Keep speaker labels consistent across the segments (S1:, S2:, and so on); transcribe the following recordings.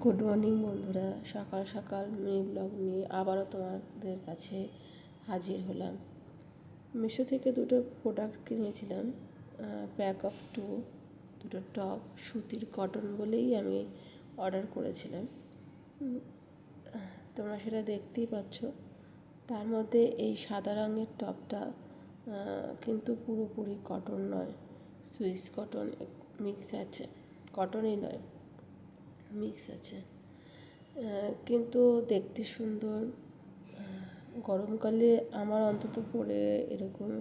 S1: Good morning বন্ধুরা, সকাল সকাল মিনি ব্লগ নিয়ে আবারও তোমাদের কাছে হাজির হলাম। মিশো থেকে দুটো প্রোডাক্ট কিনেছিলাম, প্যাক অফ 2, দুটো টপ সুতির কটন বলেই আমি অর্ডার করেছিলাম। তোমরা সেটা দেখতেই পাচ্ছ। তার মধ্যে এই সাদা রঙের টপটা কিন্তু পুরোপুরি কটন নয়, সুইস কটন মিক্স আছে, কটনই নয়, মিক্স আছে, কিন্তু দেখতে সুন্দর। গরমকালে আমার অন্তত পরে এরকম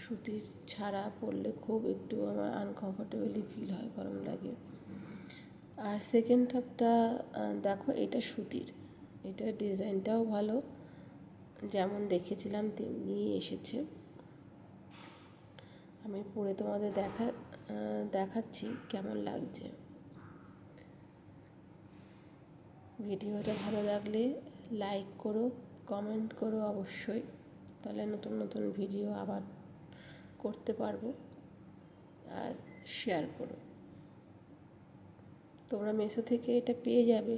S1: সুতি ছাড়া পরলে খুব একটু আমার আনকমফোর্টেবলি ফিল হয়, গরম লাগে। আর সেকেন্ড টপটা দেখো, এটা সুতির, এটা ডিজাইনটাও ভালো, যেমন দেখেছিলাম তেমনিই এসেছে। আমি পরে তোমাদের দেখাচ্ছি কেমন লাগছে। ভিডিওটা ভালো লাগলে লাইক করো, কমেন্ট করো অবশ্যই, তাহলে নতুন নতুন ভিডিও আবার করতে পারবো। আর শেয়ার করো। তোমরা মিশো থেকে এটা পেয়ে যাবে,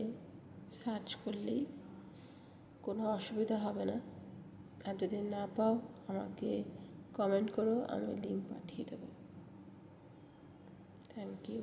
S1: সার্চ করলেই, কোনো অসুবিধা হবে না। আর যদি না পাও আমাকে কমেন্ট করো, আমি লিঙ্ক পাঠিয়ে দেবো। Thank you.